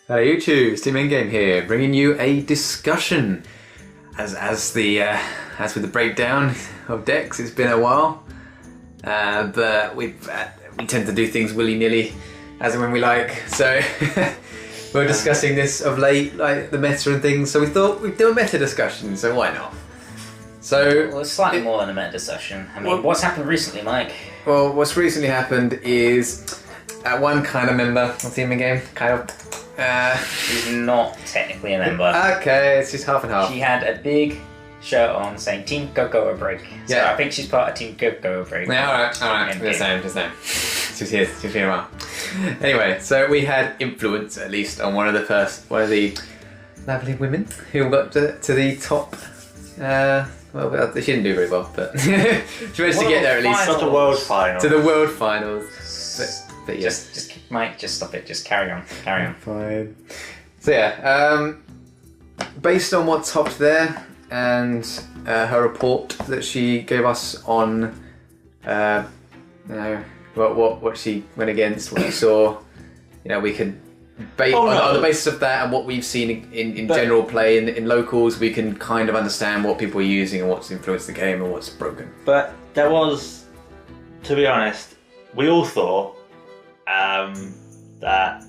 Hello YouTube, it's Team Endgame here, bringing you a discussion. As with the breakdown of decks, it's been a while, but we tend to do things willy-nilly as and when we like. So we're discussing this of late, like the meta and things. So we thought we'd do a meta discussion. So why not? So well, it's slightly more than a meta discussion. I mean, what's happened recently, Mike? Well, what's recently happened is one kind of member of Team Endgame, kind of. She's not technically a member. Okay, it's just half and half. She had a big shirt on saying Team Go Break. So Yeah. I think she's part of Team Go Break. Yeah, alright. Just saying. She's here a while. Anyway, so we had influence, at least, on one of the lovely women who got to the top. Well, she didn't do very well, but she managed to get there at least. Not the world final. To the world finals. But yeah. Just Mike, just stop it. Just carry on. Fine. So yeah, based on what topped there and her report that she gave us on, what she went against, what she saw, we could on the basis of that and what we've seen in general play in locals, we can kind of understand what people are using and what's influenced the game and what's broken. But there was, to be honest, we all thought that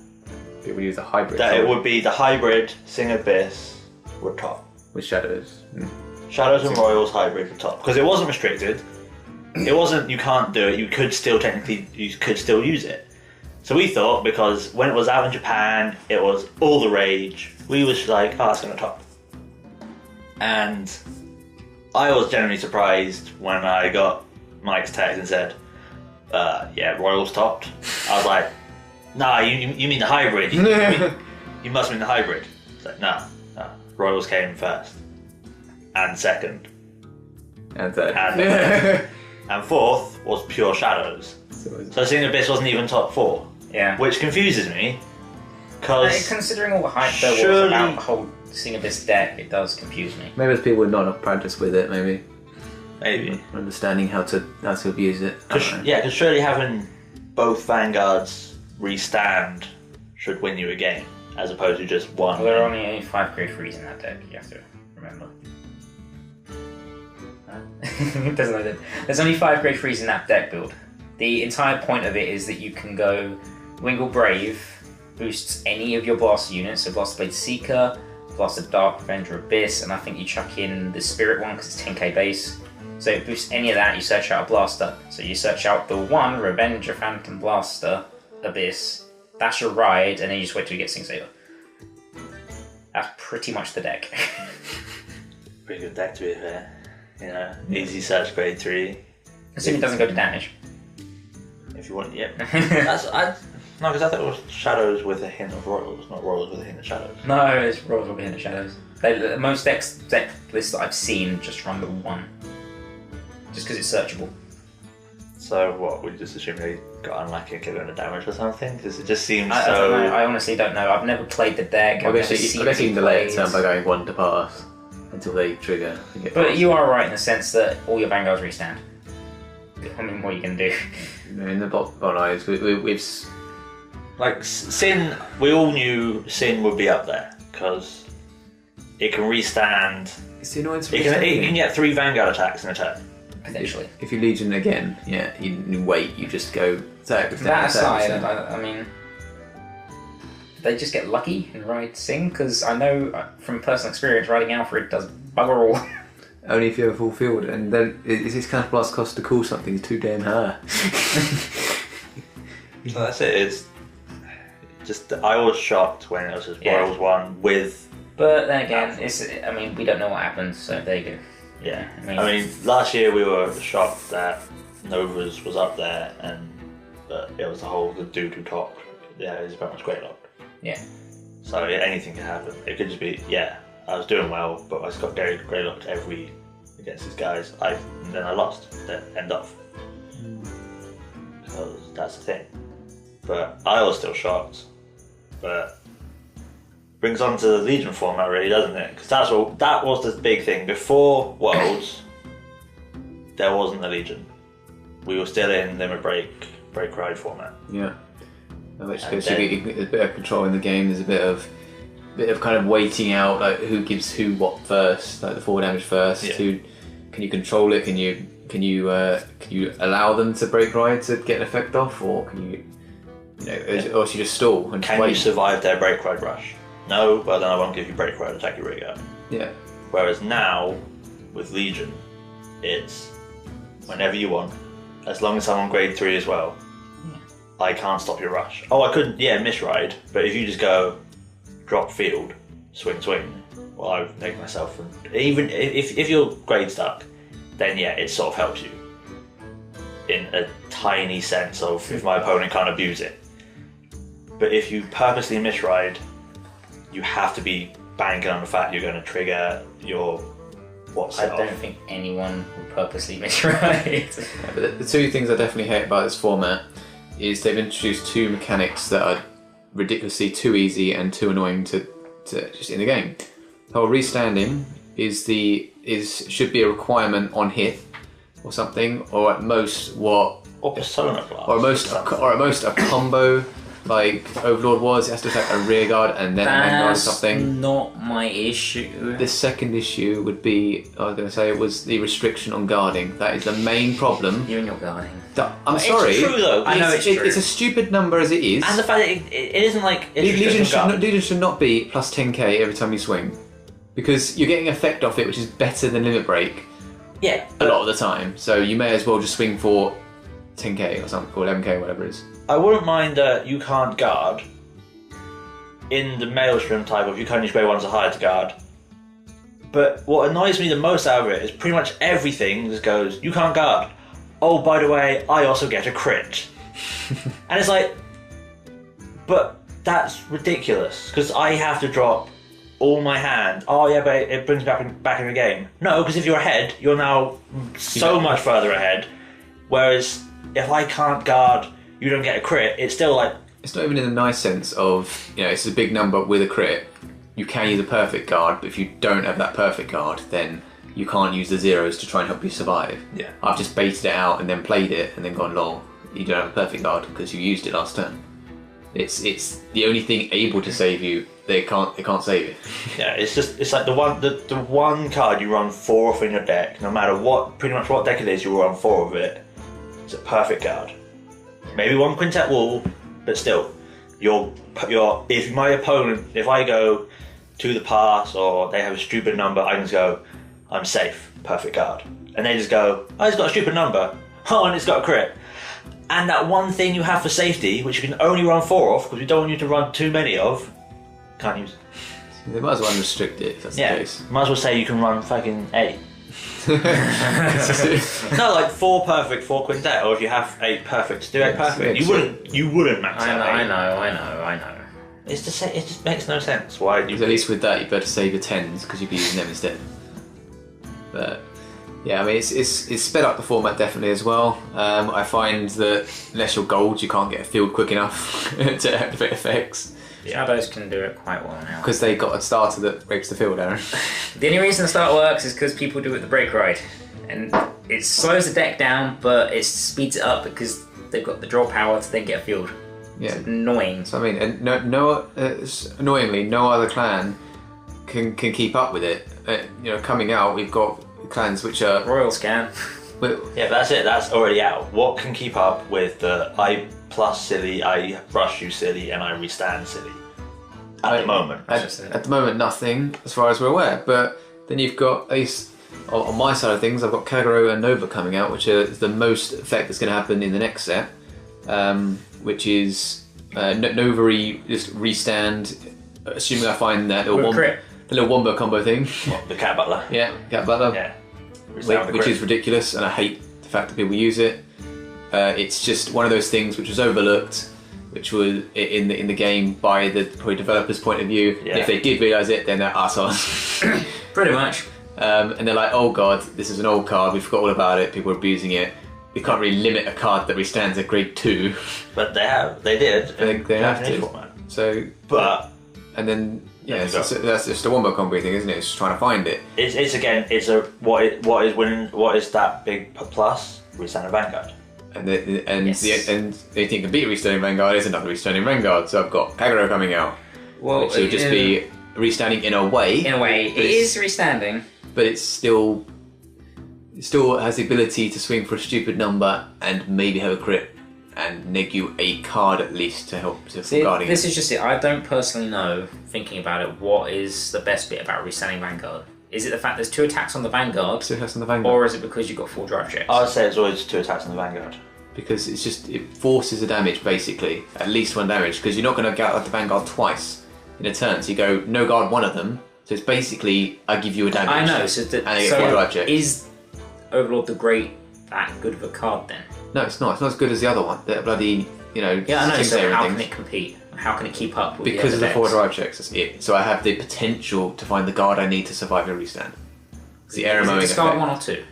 people use a hybrid. That it would be the hybrid Sing Abyss would top. With Shadows. Shadows and Royals hybrid would top. Because it wasn't restricted. It wasn't, you can't do it, you could still use it. So we thought, because when it was out in Japan, it was all the rage, we was like, oh, it's going to top. And I was genuinely surprised when I got Mike's text and said, yeah, Royals topped. I was like, nah, you mean the hybrid. You must mean the hybrid. It's like, no. Royals came first. And second. And third. And fourth was pure Shadows. So Sing Abyss wasn't even top 4. Yeah. Which confuses me. Because considering all the hype there was about the whole Sing Abyss deck, it does confuse me. Maybe as people would not have practiced with it, maybe. Understanding how to abuse it. Because surely having both Vanguards restand should win you a game, as opposed to just one. Well, there are only 5 grade 3s in that deck, you have to remember. It doesn't know that. There's only 5 grade 3s in that deck build. The entire point of it is that you can go Wingle Brave, boosts any of your Blaster units, so Blaster Blade Seeker, Blaster Dark Avenger Abyss, and I think you chuck in the Spirit one because it's 10k base. So it boosts any of that, you search out a Blaster. So you search out the one Revenger Phantom Blaster Abyss, that's your ride, and then you just wait till you get Sing Saber. That's pretty much the deck. Pretty good deck to be fair. Easy search grade 3. Assuming it doesn't go to damage. If you want, yeah. Because I thought it was Shadows with a hint of Royals, not Royals with a hint of Shadows. No, it's Royals with a hint of Shadows. Most deck lists that I've seen just run the one. Just because it's searchable. So what, we just assume they got unlucky and given a damage or something? Because it just seems I don't know. I honestly don't know. I've never played the deck. I guess you can delay it turn by going 1 to pass until they trigger. But you are right in the sense that all your Vanguards restand. I mean, what are you going to do? In the bottom eyes, we've... Like, Sin, we all knew Sin would be up there, because it can restand. It's the annoyance. It can get 3 Vanguard attacks in a turn. Potentially. If you Legion again, you wait, you just go... That aside, I mean... They just get lucky and ride Sing, because I know from personal experience riding Alfred does bugger all. Only if you have a full field, and then is this kind of blast cost to call something too damn high. So that's it. It's just I was shocked when it was just Royals won with. But then again, we don't know what happened, so there you go. Yeah, I mean, last year we were shocked that Novas was up there, but it was the dude who topped. Yeah, it was very much Greylock. Yeah. So anything can happen. It could just be I was doing well, but I just got Greylocked against these guys. And then I lost. End off. Because that's the thing. But I was still shocked. But brings on to the Legion format, really, doesn't it? Because that was the big thing. Before Worlds, there wasn't a Legion. We were still in Limit Break Ride format. Yeah. Which gives you a bit of control in the game. There's a bit of kind of waiting out, like who gives who what first, like the 4 damage first. Yeah. Who can you control it? Can you allow them to break ride to get an effect off, or can you or should you just stall and Can wait? you survive their break ride rush? No, well then I won't give you break ride, attack your rigger. Yeah. Whereas now, with Legion, it's whenever you want, as long as I'm on grade 3 as well, I can't stop your rush. Oh, I couldn't, misride, but if you just go, drop field, swing, well, I've taken myself, and even if you're grade stuck, then it sort of helps you in a tiny sense of if my opponent can't abuse it. But if you purposely misride, you have to be banking on the fact you're going to trigger your I don't think anyone will purposely misride. But the 2 things I definitely hate about this format is they've introduced 2 mechanics that are ridiculously too easy and too annoying to just in the game. The whole restanding should be a requirement on hit or something, or at most or persona blast, or at most a combo. Like Overlord was, it has to attack a rear guard and then a Vanguard or something. That's not my issue. The second issue would be, I was going to say, it was the restriction on guarding. That is the main problem. You and your guarding. I'm sorry. It's true though. I know it's true. It's a stupid number as it is. And the fact that it isn't like... Legion should not be plus 10k every time you swing. Because you're getting effect off it, which is better than Limit Break. Yeah. A lot of the time. So you may as well just swing for 10k or something, or 11k, whatever it is. I wouldn't mind that you can't guard in the Maelstrom type of you can use grade 1s or higher to guard. But what annoys me the most out of it is pretty much everything just goes, you can't guard. Oh, by the way, I also get a crit. And it's like, but that's ridiculous, because I have to drop all my hand. Oh yeah, but it brings me back in the game. No, because if you're ahead, you're now so much further ahead. Whereas if I can't guard, you don't get a crit, it's still like... It's not even in the nice sense of, it's a big number with a crit. You can use a perfect guard, but if you don't have that perfect guard, then you can't use the zeros to try and help you survive. Yeah. I've just baited it out and then played it and then gone, lol, you don't have a perfect guard because you used it last turn. It's the only thing able to save you. They can't save it. Yeah, it's like the one card you run 4 off in your deck, no matter pretty much what deck it is, you run 4 of it. It's a perfect card. Maybe 1 Quintet Wall, but still, if I go to the pass or they have a stupid number, I can just go, I'm safe, perfect card. And they just go, oh, it's got a stupid number, oh, and it's got a crit. And that one thing you have for safety, which you can only run 4 of, because we don't want you to run too many of, can't use. They might as well unrestrict it if that's the case. Might as well say you can run fucking 8. No, like 4 perfect, 4 quintet, or if you have 8 perfect, do 8 perfect. You wouldn't max out. I know. It just makes no sense. Why? At least with that, you better save your 10s because you'd be using them instead. But yeah, I mean, it's sped up the format definitely as well. I find that unless you're gold, you can't get a field quick enough to activate effects. Shadows can do it quite well now. Because they got a starter that rapes the field, Aaron. The only reason the starter works is because people do it with the break ride. And it slows the deck down, but it speeds it up because they've got the draw power to then get a field. Yeah. It's annoying. So I mean, and annoyingly, no other clan can keep up with it. Coming out, we've got clans which are... Royal Scan. Yeah, but that's it. That's already out. What can keep up with the I plus silly, I rush you silly, and I restand silly? At the moment. At the moment, nothing, as far as we're aware. But then you've got, at least on my side of things, I've got Kagero and Nova coming out, which are the most effect that's going to happen in the next set, which is Nova just restand, assuming I find that little wombo combo thing. What, the Cat Butler? Yeah, Cat Butler. Yeah. Which is ridiculous, and I hate the fact that people use it. It's just one of those things which was overlooked, which was in the game by the probably developers' point of view. Yeah. If they did realise it, then they're assholes. Pretty much. And they're like, oh god, this is an old card, we forgot all about it, people are abusing it. We can't really limit a card that restands at grade 2. But they did. They have to. Format. So, and then that's just a wombo combo thing, isn't it? It's just trying to find it. It's what is that big plus? Restand a Vanguard. And and Yes. the only thing that can beat Restoning Vanguard is another Restoning Vanguard. So I've got Kagero coming out, Well, which will just be restanding in a way. in a way, it is restanding. But it still has the ability to swing for a stupid number and maybe have a crit and neg you a card at least to help See, guarding. this is just it. I don't personally know, thinking about it, what is the best bit about restanding Vanguard. Is it the fact there's 2 attacks on the Vanguard, So it has on the Vanguard. or is it because you've got 4 drive checks? I would say it's always 2 attacks on the Vanguard. Because it forces a damage basically, at least 1 damage, because you're not going to get out the Vanguard twice in a turn. So you go no guard one of them. So it's basically I give you a damage. I know. So, and I get 4 drive checks. Is Overlord the Great that good of a card then? No, it's not. It's not as good as the other one. That bloody Yeah, I know. six So area how things. can it compete? How can it keep up with Because of the the other 4 decks? drive checks, that's it. So I have the potential to find the guard I need to survive a restand. It's the area Is it mowing discard effect. 1 or 2?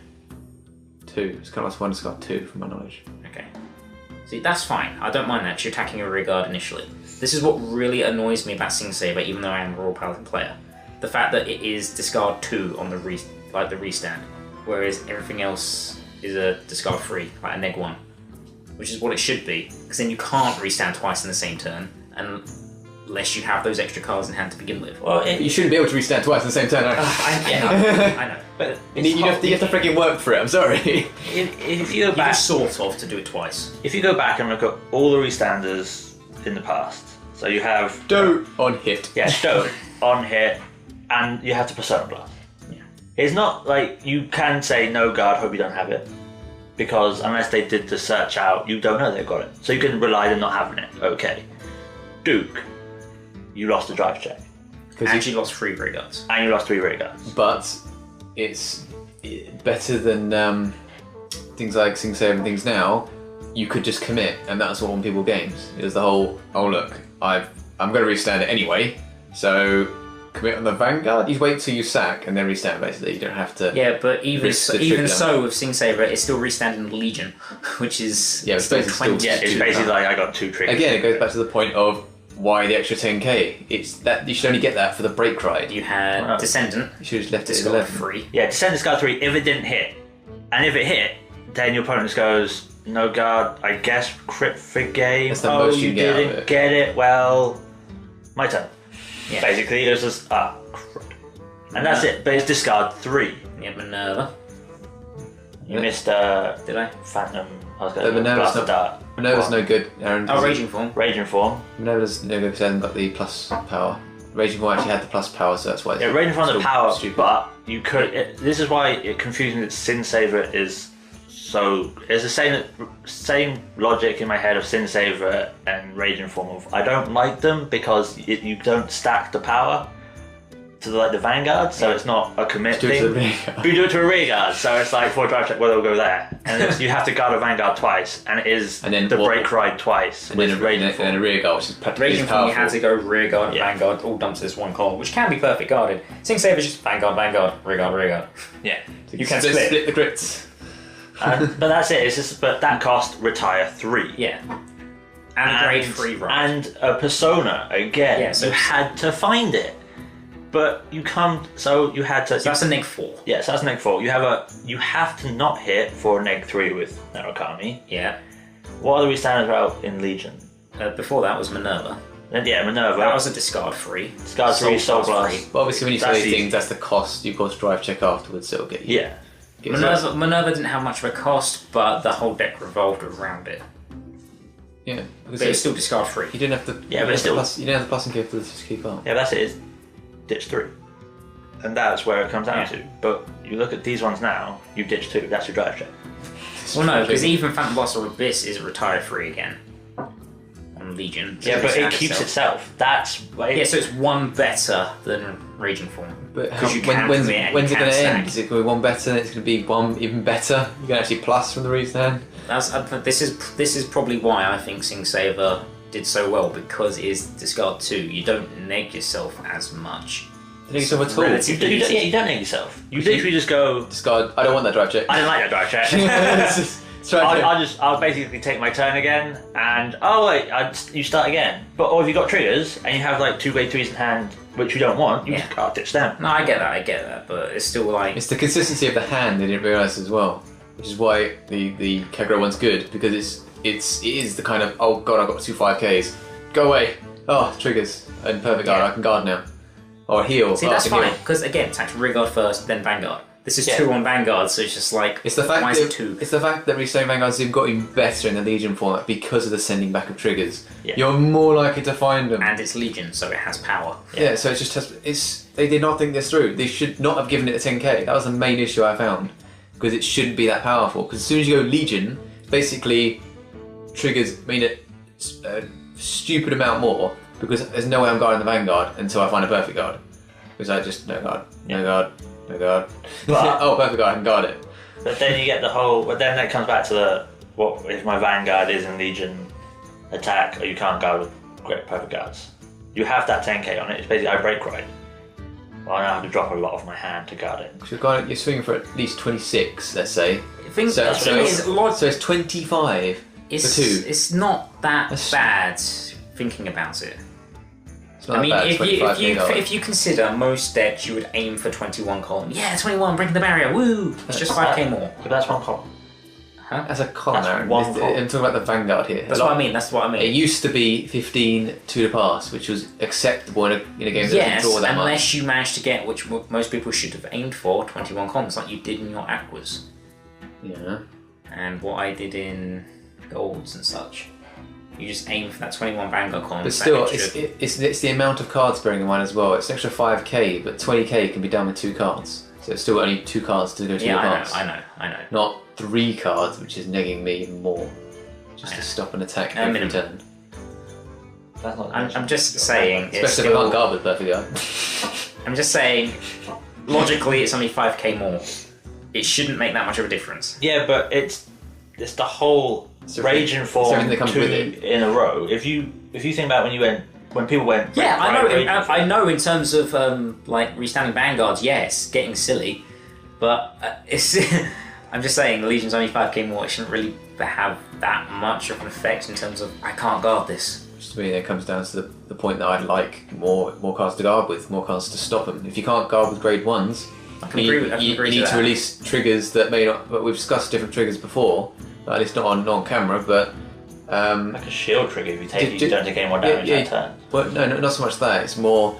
2. It's kind of like 1 discard 2 from my knowledge. Okay. See, that's fine. I don't mind that. You're attacking a rear guard initially. This is what really annoys me about Sing Saber, even though I am a Royal Paladin player. The fact that it is discard 2 on the the restand, whereas everything else is a discard 3, like a neg 1. Which is what it should be, because then you can't restand twice in the same turn, unless you have those extra cards in hand to begin with. Well, You shouldn't be able to restand twice in the same turn. I know. but You have to freaking work for it, I'm sorry. if you go You back, just sort of to do it twice. if you go back and look at all the restanders in the past, so you have Do on hit. yeah, Stoke on hit, and you have to Persona Blast. Yeah. It's not like you can say no guard, hope you don't have it, because unless they did the search out, you don't know they've got it. So you can rely on them not having it. Okay. Duke, you lost a drive check, And she lost 3 rear guards. and you lost 3 rear guards. But it's better than things like Sing Saber and things now. You could just commit, and that's what won people games. It was the whole, oh look, I'm going to restand it anyway, so commit on the Vanguard. You wait till you sack and then restand. Basically, you don't have to. Yeah, but even Risk the even trigger. so, with Sing Saber, it's still restanding Legion, which is Yeah, it's still basically still- 20. Yeah, it's basically like I got 2 triggers. Again, it goes back to the point of why the extra 10k. It's that you should only get that for the break ride. You had Wow. Descendant, You should have just left it at discard 11. 3. Yeah, descend discard 3 if it didn't hit. And if it hit, then your opponent just goes, no guard, I guess crit for game. That's the Oh, most you you get out of didn't it. get it, well, my turn. Yeah. Basically, it was just, crud. And that's it, but it's discard 3. Yeah, Minerva. You Yeah. missed Did I? Phantom, I was But going to Minerva's blast the not- dart. Minerva's no good, Aaron. Oh, Raging Form. Raging Form. Minerva's no good because it hasn't got the plus power. Raging Form actually had the plus power, so that's why. It's Yeah, Raging Form the still power, stupid. but you could. This is why it confusing that Sin Saver is so. It's the same logic in my head of Sin Saver and Raging Form. Of I don't like them because you don't stack the power to the Vanguard, so it's not a commit Do it thing. to the Vanguard. You do it to a rear guard, so it's like 4 drive check, well, they'll go there. And you have to guard a Vanguard twice, and it is And then the what- break ride twice And with then, Raging and Form. a rear guard, which is practically Raging as Form, you powerful. had to go rear guard, Yeah. Vanguard, all dumped to this one column, which can be perfect guarded. Sing Saber's just Vanguard, Vanguard, rear guard, rear guard. Yeah. You can split. the crits. But that's it. It's just, but that cost retire 3. Yeah. And grade 3 ride. And a persona again. Yeah, so you had to find it, but you come. So you had to. So that's a neg 4. Yes, that's neg 4. You have to not hit for neg 3 with Narukami. Yeah. What other standards are out in Legion? Before that was Minerva. Then yeah, Minerva. That was a discard 3. Discard 3, Soul Blast. 3. But obviously, when you say That's these easy. things, that's the cost. You've got to drive check afterwards, so it'll get you. Yeah. Get Minerva didn't have much of a cost, but the whole deck revolved around it. Yeah, because But it's still discard 3. you didn't have to. Yeah, you but didn't still- have the plus, you didn't have the plus and capability to keep up. Yeah, that's it. It's ditch 3. And that's where it comes down Yeah. to. But you look at these ones now, you ditch 2. That's your drive check. Well, no, because even Phantom Blast or Abyss is retire 3 again. On Legion. Yeah, but it keeps itself. That's Yeah, so it's 1 better than Raging Form. But Because you can when's commit and it you going to can end? stack. Is it going to be 1 better? Then it's going to be 1 even better. You can actually plus from the restand. That's this is probably why I think Sing Saver did so well, because it is discard 2. You don't neg yourself as much. You think so at all? Relative- you don't neg yourself. You literally just go, Discard. I don't want that drive check. I didn't like that drive check. It's drive check. I'll basically take my turn again, and you start again. But or if you got triggers and you have like 2 grade 3s in hand, which you don't want, you Yeah. just can't ditch them. No, I get that, but it's still like It's the consistency of the hand they didn't realise as well. which is why the Kagero one's good, because it is the kind of, oh god, I've got 2 5Ks, go away, oh triggers, and perfect guard, I can guard now, or heal. See, that's fine because again, attacks Rearguard first, then Vanguard. This is 2 on Vanguard, so it's just like, it's the fact why that, is it 2? It's the fact that Restoring Vanguards have got even better in the Legion format because of the sending back of triggers. Yeah. You're more likely to find them. And it's Legion, so it has power. Yeah, so it just has. They did not think this through. They should not have given it a 10k. That was the main issue I found, because it shouldn't be that powerful. Because as soon as you go Legion, basically triggers mean a stupid amount more, because there's no way I'm guarding the Vanguard until I find a perfect guard. Because I just no guard. But, oh, perfect guard, I can guard it. But then you get the whole. But then that comes back to the what if my Vanguard is in Legion attack, or you can't guard with great perfect guards. You have that 10k on it. It's basically I break right. Well, I now have to drop a lot off my hand to guard it. So you're swinging for at least 26, let's say. So it's 25 for 2. It's not that bad thinking about it. It's not I mean, bad, if you consider most decks, you would aim for 21 column. Yeah, 21, breaking the barrier, woo! It's just 5k more. But that's one column. Huh? As a column, That's Aaron. one I'm column. talking about the Vanguard here. That's what I mean. That's what I mean. It used to be 15 to the pass, which was acceptable in a game that yes, doesn't draw that unless much. you managed to get, which most people should have aimed for, 21 columns, like you did in your Aquas. Yeah. And what I did in Golds and such. You just aim for that 21 Vanguard column. But still, it's the amount of cards bearing in mind as well. It's an extra 5k, but 20k can be done with 2 cards. So it's still only 2 cards to go to your pass. I know. Not 3 cards, which is negging me even more. Just to stop an attack every turn. I'm just saying. Especially if I can't guard with perfect guard. I'm just saying, logically, it's only 5k more. It shouldn't make that much of a difference. Yeah, but it's the whole raging form in a row. If you think about when people went. Yeah, I know. In terms of like restanding Vanguards, yes, getting silly, but it's. I'm just saying, Legion's only 5k more. It shouldn't really have that much of an effect in terms of I can't guard this. Which to me, it comes down to the point that I'd like more cards to guard with, more cards to stop them. If you can't guard with grade 1s, you need to release triggers that may not. But we've discussed different triggers before, at least not on camera. But like a shield trigger, if you don't take any more damage that turn. Well, no, not so much that. It's more.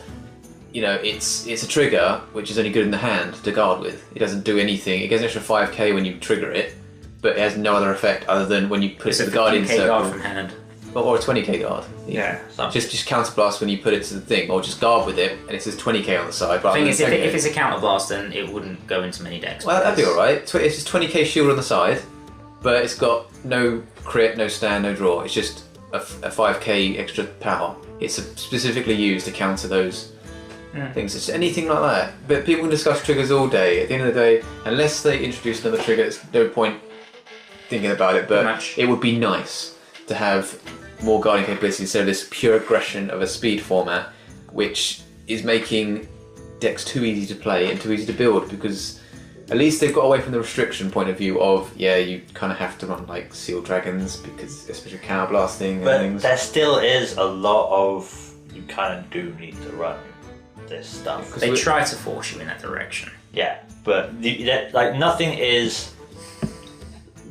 It's a trigger which is only good in the hand to guard with. It doesn't do anything. It gets an extra 5k when you trigger it, but it has no other effect other than when you put it to the Guardian Circle. Guard from hand. Or a 20k guard. Yeah. Just counterblast when you put it to the thing, or just guard with it, and it says 20k on the side. The thing is, if it's a counterblast, then it wouldn't go into many decks. Well, that'd be alright. It's just 20k shield on the side, but it's got no crit, no stand, no draw. It's just a 5k extra power. It's specifically used to counter those things. It's anything like that. But people can discuss triggers all day. At the end of the day, unless they introduce another trigger, there's no point thinking about it. But it would be nice to have more guarding capability instead of this pure aggression of a speed format, which is making decks too easy to play and too easy to build, because at least they've got away from the restriction point of view of, you kind of have to run like Seal Dragons, because especially counterblasting and things. There still is a lot of, you kind of do need to run this stuff. They try to force you in that direction. Yeah, but nothing is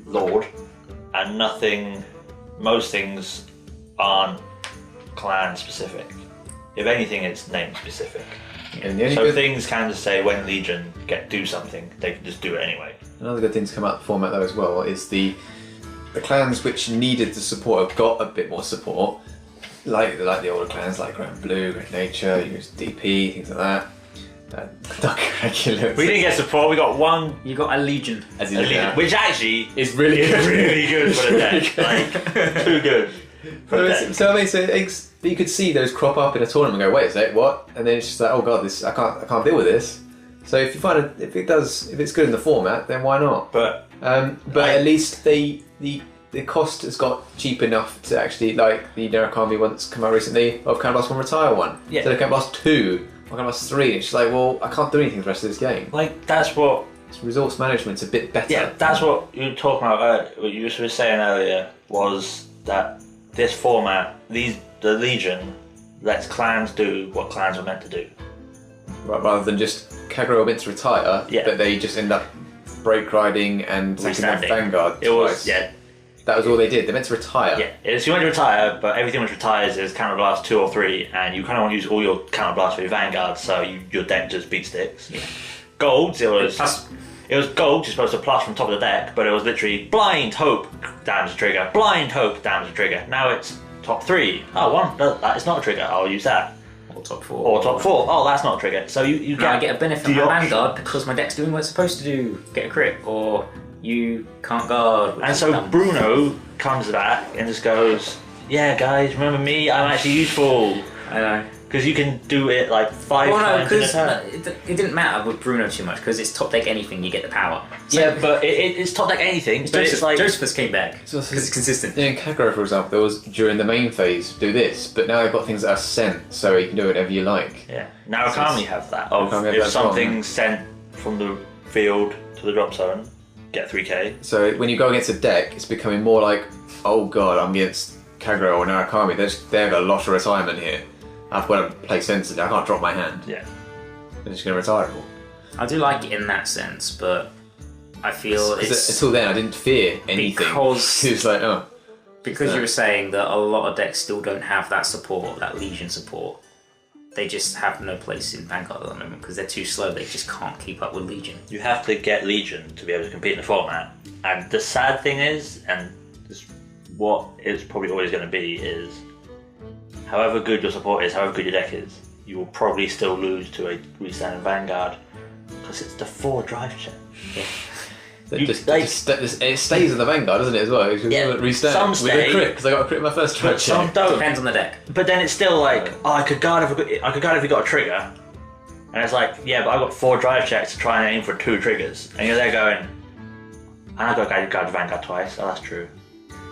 Lord, and most things aren't clan specific. If anything, it's name specific. So things can just say when Legion do something, they can just do it anyway. Another good thing to come out of the format though as well is the clans which needed the support have got a bit more support. Like the older clans, like Grand Blue, Great Nature, DP, things like that. Dark Regulars. We didn't get support, we got one. You got a Legion. Which actually is really good for the deck. Like, too good. So you could see those crop up in a tournament and go, wait a sec, what? And then it's just like, oh god, I can't deal with this. So if if it's good in the format, then why not? But at least the cost has got cheap enough to actually, like the Narukami one that's come out recently, of Counterblast 1 retire one. Yeah. So Counterblast 2 or Counterblast 3, it's just like, well, I can't do anything the rest of this game. Like, that's what... Resource management's a bit better. Yeah, that's what you were talking about, what you were saying earlier, was that this format, the Legion, lets clans do what clans were meant to do. Rather than just Kagero meant to retire, but they just end up break riding and taking the Restanding. Vanguard It was twice. yeah. That was all they did. They meant to retire. Yeah, it's you want to retire, but everything which retires is counterblast 2 or 3, and you kind of want to use all your counterblasts for your Vanguard, so your deck just beat sticks. Yeah. Golds, it was Plus- gold. You're supposed to plus from top of the deck, but it was literally blind hope damage the trigger, blind hope damage the trigger. Now it's top 3. Oh, one that is not a trigger. I'll use that. Or top 4. Or top 4. Oh, that's not a trigger. So you Now I get a benefit the on my option. Vanguard because my deck's doing what it's supposed to do. Get a crit, or you can't guard. which And is so dumb. Bruno comes back and just goes, "Yeah, guys, remember me? I'm actually useful." I know. Because you can do it like 5 Well, no, times in a because turn. it didn't matter with Bruno too much because it's top deck anything, you get the power. So Yeah, but it's top deck anything. But Joseph, it's like Josephus came back So because it's consistent. In Kagura, for example, there was during the main phase do this, but now they've got things that are sent, so you can do whatever you like. yeah. Now Akami have that. Of Akami have if that as well, something's sent from the field to the drop zone, get 3k. So when you go against a deck, it's becoming more like, oh god, I'm against Kagura or Narakami. They have a lot of retirement here. I've got to play sensibly. I can't drop my hand. Yeah. They're just going to retire it all. I do like it in that sense, but I feel it's Until then, I didn't fear anything. Because- it was like, oh, because you were saying that a lot of decks still don't have that support, that Legion support. They just have no place in Vanguard at the moment because they're too slow. They just can't keep up with Legion. You have to get Legion to be able to compete in the format. And the sad thing is, and this, what it's probably always going to be, is however good your support is, however good your deck is, you will probably still lose to a restanding Vanguard because it's the 4 drive check. it stays in the Vanguard, doesn't it, as well? Yeah, Restart some with stay, a crit, because I got a crit in my first try. But some don't. Depends on the deck. But then it's still like, oh, I could guard if we got a trigger. And it's like, yeah, but I got 4 drive checks to try and aim for 2 triggers. And you're there going, and I got to guard the Vanguard twice. Oh, that's true.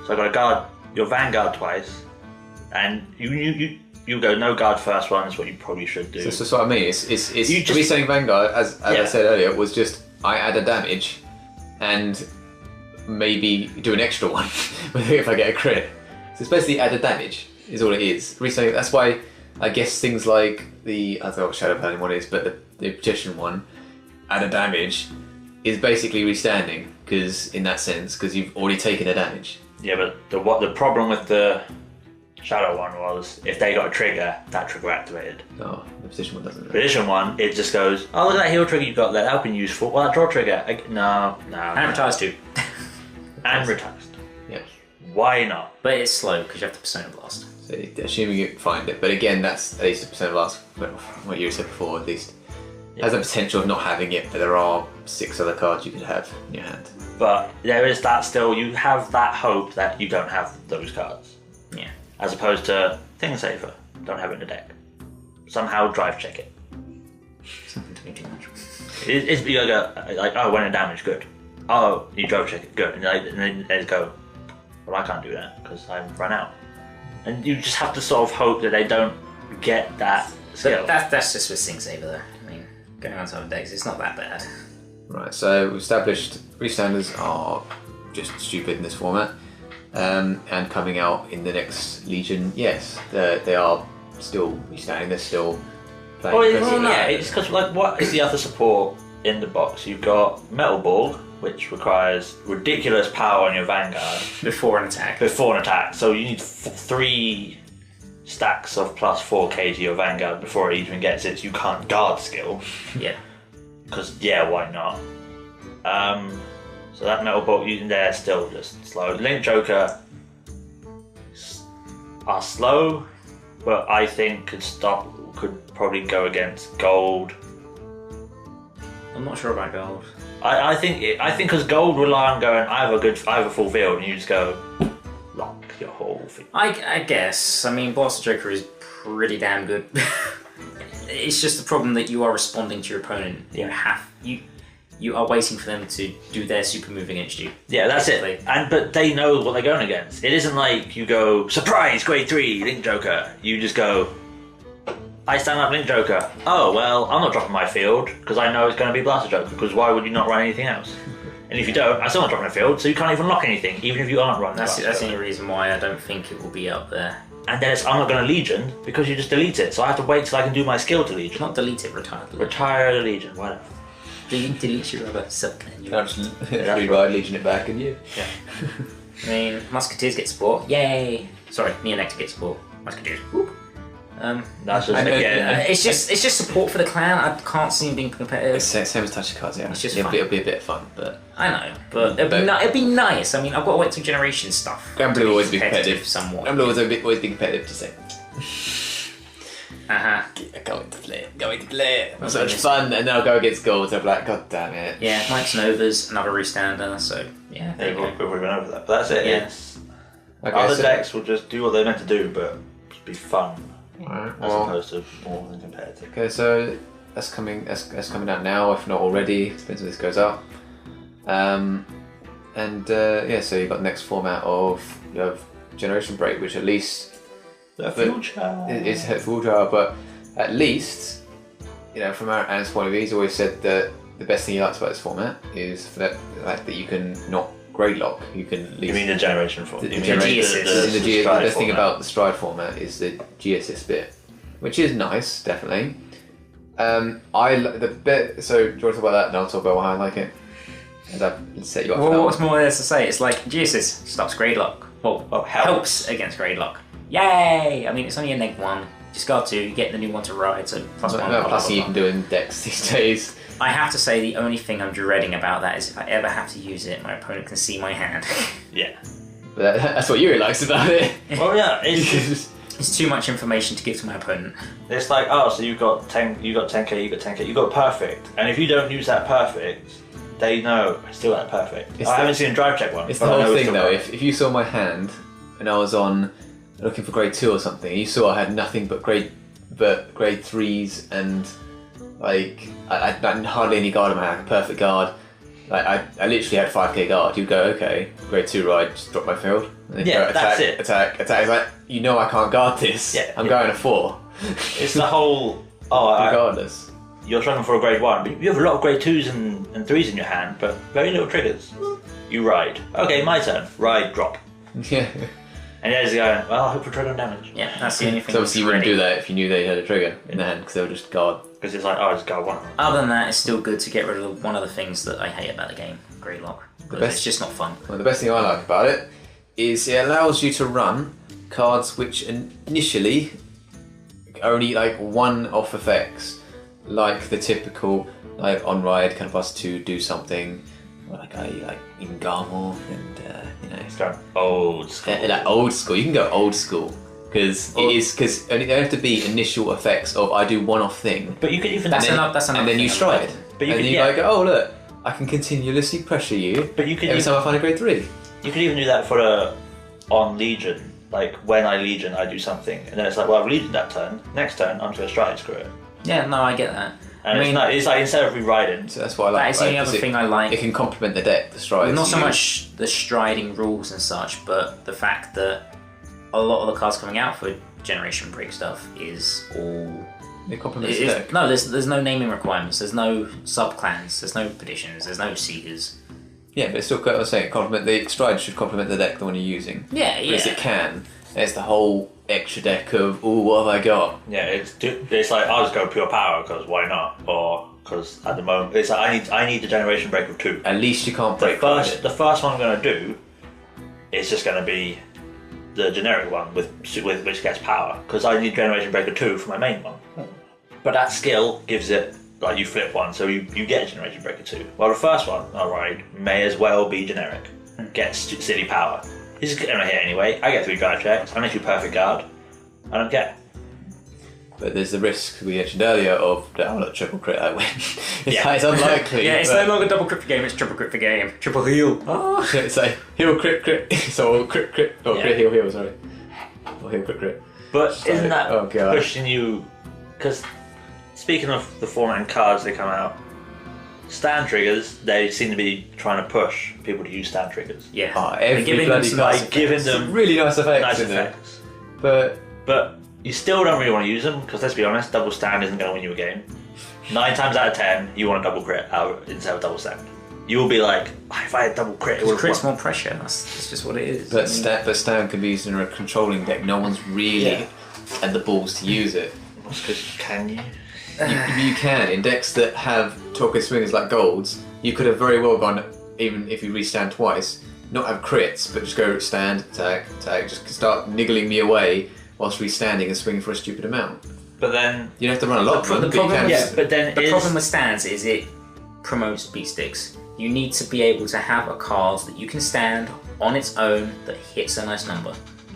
So I got to guard your Vanguard twice. And you go, no guard first one is what you probably should do. So that's what I mean. It's You just- resetting Vanguard, as I Yeah. said earlier, was just I add a damage and maybe do an extra one if I get a crit. So it's basically add a damage is all it is. Resetting. That's why I guess things like I don't know what Shadow Paladin one is, but the Petition one, add a damage, is basically restanding because in that sense because you've already taken a damage. Yeah, but the problem with the Shadow one was if they got a trigger, that trigger activated. No, the Petition one doesn't. Petition one, it just goes, oh, look at that heal trigger you got there, that'll be useful. Well, that draw trigger, no. And it retires too. And retires. Yeah. Why not? But it's slow because you have to Persona Blast. So assuming you find it, but again, that's at least a percent of last. What you said before, at least has the potential of not having it, but there are 6 other cards you could have in your hand. But there is that still, you have that hope that you don't have those cards. Yeah. As opposed to Thing Saver, don't have it in the deck. Somehow drive check it. Something to me too much. It's you go like, oh, when in damage, good. Oh, you drive check it, good. And then they go, well, I can't do that because I've run out. And you just have to sort of hope that they don't get that skill. But that's just with Sing Saver though. I mean, going on to other decks, it's not that bad. Right, so we've established restanders are just stupid in this format, and coming out in the next Legion, yes, they are still restanding. They're still playing. Yeah, it's because like, what is the other support in the box? You've got Metal Ball, which requires ridiculous power on your Vanguard Before an attack. before an attack. So you need 3 stacks of plus 4k to your Vanguard before it even gets its you can't guard skill. Yeah. Because, yeah, why not? So that Metal Bolt using there is still just slow. Link Joker are slow, but I think could probably go against Gold. I'm not sure about gold. I think because Gold rely on going, I have a full field, and you just go, lock your whole field. I guess. I mean, Blaster Joker is pretty damn good. It's just the problem that you are responding to your opponent. You are waiting for them to do their super move against you. Yeah, that's basically. it. But they know what they're going against. It isn't like you go, surprise, grade 3, Link Joker. You just go, I stand up Link Joker. Oh, well, I'm not dropping my field because I know it's going to be Blaster Joker, because why would you not run anything else? And if you don't, I still not dropping a field, so you can't even lock anything, even if you aren't running That's Blaster the Joker. only reason why I don't think it will be up there. And then I'm not going to Legion because you just delete it, so I have to wait till I can do my skill to Legion. Not delete it, retire. Retire the Legion, whatever. delete your other sub-clan. I'll just rewrite Legion it back and you. Yeah. I mean, Musketeers get support. Yay! Sorry, Neonectar gets support. Musketeers. Whoop. That's just again. It's just support for the clan. I can't see him being competitive. It's same as touch cards, yeah. It's just it'll fun. be a bit of fun, but I know, but it'd be nice. I mean, I've got to wait till Generation stuff. Grand Blue will always be competitive. Somewhat. Grand Blue will always be competitive to say. Going to play it. It's such fun, and then I'll go against gold. So I'm like, God damn it. Yeah, Mike's Novas, another restander. So yeah, We've already went over that, but that's it. Yeah. It's, Okay, other so- decks will just do what they're meant to do, but just be fun Alright, as well, opposed to more than competitive. okay, so that's coming out now, if not already. Depends when this goes up. So you've got the next format of you have Generation Break, which at least The future. is future, but at least, from Aaron's point of view, he's always said that the best thing he likes about this format is for the fact that you can not grade lock. You can at least. You mean the generation format? The You mean generation- the the best thing format. about the stride format is the G-assist bit, which is nice, definitely. So do you want to talk about that, and I'll talk about why I like it? As I've set you up. for that Well, one. what's more there to say? It's like GSS stops grade lock. Well, helps against grade lock. Yay! I mean, it's only a -1. Discard 2, you get the new one to ride, so +1. No, blah, blah, plus blah, you blah. can do in decks these days. I have to say, the only thing I'm dreading about that is if I ever have to use it, my opponent can see my hand. Yeah. But that's what Yuri likes about it. Well, yeah. It's It's too much information to give to my opponent. It's like, oh, so you got 10k, you got 10k, you got perfect, and if you don't use that perfect, they know I still got that perfect. I haven't seen a drive check one. It's but the I know whole it's thing still though. perfect. If you saw my hand and I was on looking for grade 2 or something, and you saw I had nothing but grade 3s and like I had hardly any guard in my hand, like a perfect guard. Like I literally had 5k guard. You go, okay, grade 2 ride, just drop my field. And then Yeah, go, attack, that's it. Attack. It's like, I can't guard this. Yeah, I'm yeah. going a 4. It's the whole. Regardless. You're struggling for a grade 1, but you have a lot of grade 2s and 3s in your hand, but very little triggers. You ride. Okay, my turn. Ride, drop. Yeah. And the others are going, well, I hope for trigger and damage. Yeah, that's the only thing. So obviously you wouldn't dreading. do that if you knew they had a trigger in the hand, because they would just guard. Because it's like, oh, I just got one. Other than that, it's still good to get rid of one of the things that I hate about the game, grade lock. Because best- it's just not fun. Well, the best thing I like about it is it allows you to run cards which initially are only like one-off effects, like the typical like on ride kind of us to do something, like even Garmor and It's going old school. like old school. You can go old school because only there have to be initial effects of I do one-off thing. But you could even. That's and then, enough. That's enough. and then you stride. But you and could- then you yeah. like, oh look, I can continuously pressure you. But you could every even- time I find a grade 3. You could even do that for on Legion. Like when I Legion, I do something, and then it's like, well, I've Legion that turn. Next turn, I'm just gonna stride, screw it. Yeah, no, I get that. And I mean, it's like instead of rewriting, So that's what I like. that is the only right? other 'Cause thing I like. It can complement the deck, the strides. Not so you- much the striding rules and such, but the fact that a lot of the cards coming out for Generation Break stuff is all. It complements the deck. No, there's no naming requirements. There's no sub clans. There's no petitions. There's no seekers. Yeah, but it's still, I was saying, the stride should complement the deck the one you're using. Yeah, Because yeah. it can. It's the whole extra deck of, oh, what have I got? yeah, it's like I'll just go pure power because why not? Or because at the moment it's like I need the Generation Break of 2. At least you can't break The first one I'm gonna do is just gonna be the generic one with which gets power because I need Generation Break of 2 for my main one. But that skill gives it like you flip one, so you get Generation Breaker 2. Well, the first one, alright, may as well be generic. Get silly power. This is gonna hit anyway. I get 3 guard checks. Unless you perfect guard, I don't care. But there's the risk we mentioned earlier of the triple crit I win. Yeah. It's unlikely. Yeah, it's but no longer double crit for game. It's triple crit for game. Triple heal. Oh. it's like heal crit. So crit. Oh, Yeah. crit heal, sorry. Or heal crit. But So- isn't that oh, God. pushing you? Because speaking of the format and cards that come out, stand triggers, they seem to be trying to push people to use stand triggers. Yeah. Oh, They're every giving bloody them some card. nice By giving effects. them Really nice effects nice in there. effects. But You still don't really want to use them because let's be honest, double stand isn't going to win you a game. 9 times out of 10, you want a double crit out instead of double stand. You will be like, if I had double crit, it would Crit's have won. more pressure. That's just what it is. But Stan can be used in a controlling deck. No one's really Yeah. had the balls to use it. Can you? You can. In decks that have Torque swingers like golds, you could have very well gone, even if you restand twice, not have crits, but just go stand, attack, just start niggling me away whilst restanding and swinging for a stupid amount. But then you don't have to run a lot of them. The problem problem with stands is it promotes beat sticks. You need to be able to have a card that you can stand on its own that hits a nice number.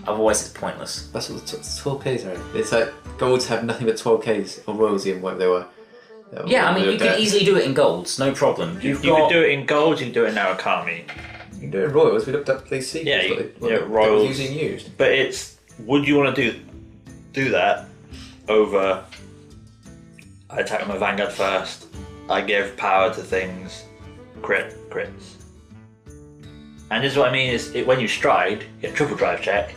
Otherwise, it's pointless. That's what the 12Ks are. It's like golds have nothing but 12Ks or royalty and whatever they were. Yeah, I mean, you can easily do it in golds, no problem. You can do it in golds, you can do it in Narukami. You can do it in royals. We looked up these secrets. Royals. Using used. But would you want to do that over? I attack my Vanguard first. I give power to things, crits. And this is what I mean is when you stride, you get triple drive check.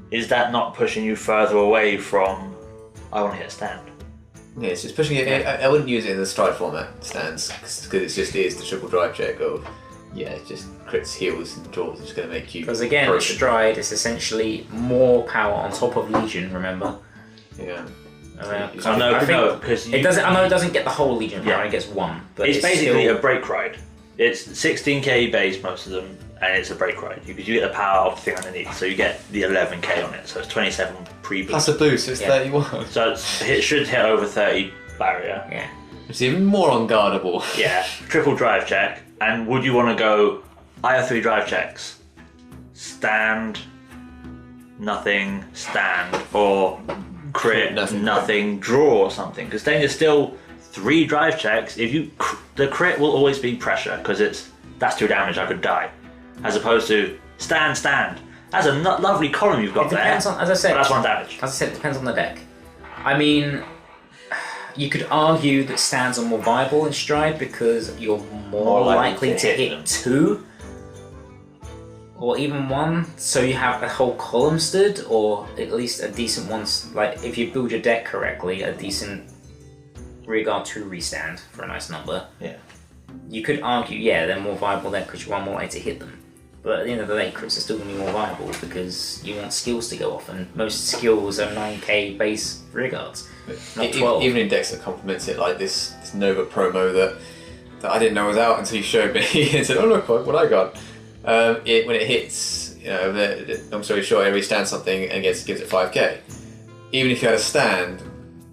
Is that not pushing you further away from I want to hit a stand? Yeah, it's just pushing it. I wouldn't use it in the stride format stands because it just is the triple drive check of it just crits, heals, and draws. It's going to make you. Because again, broken. stride is essentially more power on top of Legion. Remember? Yeah. I know it doesn't get the whole Legion power. It gets one, but it's basically a break ride. It's 16k base, most of them, and it's a break ride because you get the power of the thing underneath, so you get the 11k on it. So it's 27 pre-boost. Plus a boost, so it's 31. So it should hit over 30 barrier. Yeah. It's even more unguardable. Yeah, triple drive check. And would you want to go? I have 3 drive checks. Stand, nothing, stand, or crit, nothing, draw, or something. Because then there's still 3 drive checks. If the crit will always be pressure because that's 2 damage. I could die, as opposed to stand. That's a lovely column you've got there. As I said, but that's 1 damage. As I said, it depends on the deck. I mean, you could argue that stands are more viable in stride because you're more likely to hit 2 or even 1. So you have a whole column stood, or at least a decent one. Like if you build your deck correctly, a decent rearguard 2 restand for a nice number. Yeah. You could argue, they're more viable there because you are more likely to hit them. But at the end of the day, crits are still going to be more viable because you want skills to go off, and most skills are 9k base rearguards, not 12. Even in decks that complements it, like this Nova promo that I didn't know was out until you showed me and said, "Oh look, what I got!" When it hits, I'm sorry, sure, every stand something and gives it 5k. Even if you had a stand,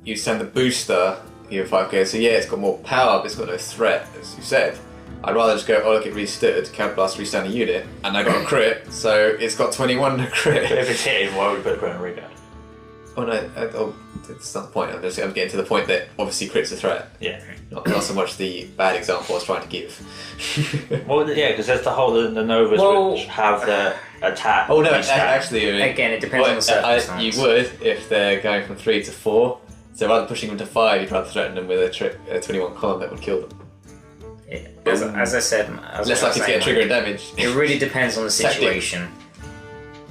you stand the booster, you have 5k. So it's got more power, but it's got no threat, as you said. I'd rather just go, oh look, it restood, counterblast, restand a unit, and I got a crit, so it's got 21 to crit. But if it's hitting, why would we put a crit on rearguard? Oh no, that's not the point. I'm getting to the point that obviously crit's a threat. Yeah. Not so much the bad example I was trying to give. Well, because there's the whole the Novas which have the attack. Oh no, actually, again, it depends on the circumstance. You would if they're going from 3 to 4. So rather than pushing them to 5, you'd rather threaten them with a 21 column that would kill them. As I said, less likely to get trigger and damage. It really depends on the situation.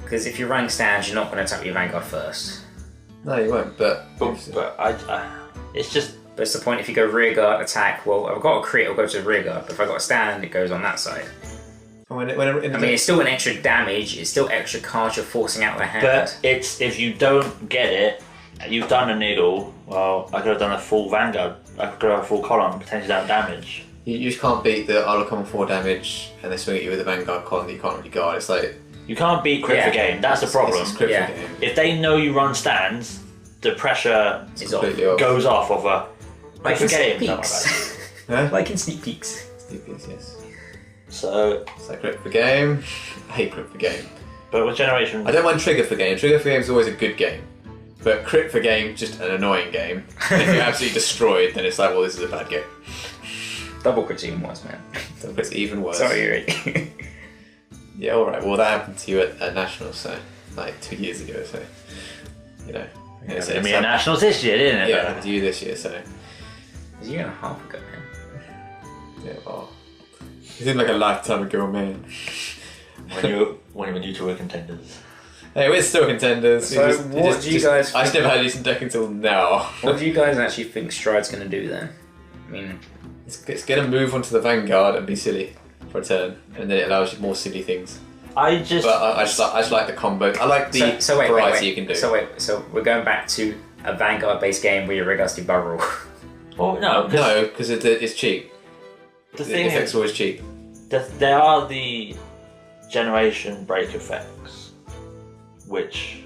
Because if you're running stands, you're not going to attack your Vanguard first. No, you won't. But it's just. But it's the point if you go rearguard attack. Well, I've got a crit, it'll go to the rearguard. But if I got a stand, it goes on that side. It's still an extra damage. It's still extra cards you're forcing out of their hand. But it's if you don't get it, you've done a niggle. Well, I could have done a full Vanguard. I could have a full column, potentially down damage. You just can't beat the I'll come 4 damage and they swing at you with a Vanguard column that you can't really guard. It's like you can't beat crit for game. That's the problem. For game. If they know you run stands, the pressure goes off of a like for game. Like in sneak peeks. Sneak peeks, yes. So it's like crit for game. I hate crit for game. But with generation, I don't mind trigger for game. Trigger for game is always a good game. But crit for game, just an annoying game. And if you're absolutely destroyed, then it's like, well, this is a bad game. Double crit's even worse, man. Double crit's even worse. Sorry, Yuri. Yeah, alright. Well, that happened to you at Nationals, so, like, 2 years ago, so, you know. It's going to be at Nationals this year, didn't it? Yeah, it happened to you this year, so. It was a year and a half ago, man. Yeah, well. It seemed like a lifetime ago, man. when you two were contenders. Hey, we're still contenders. So, what do you guys... I just never had a decent deck until now. What do you guys actually think Stride's going to do then? I mean... It's going to move onto the Vanguard and be silly for a turn, and then it allows you more silly things. But I just like the combo. I like the variety you can do. So we're going back to a Vanguard-based game where your rig has to barrel. Well, no, No, because it's cheap. the The thing effects is, are always cheap. there are the generation break effects, which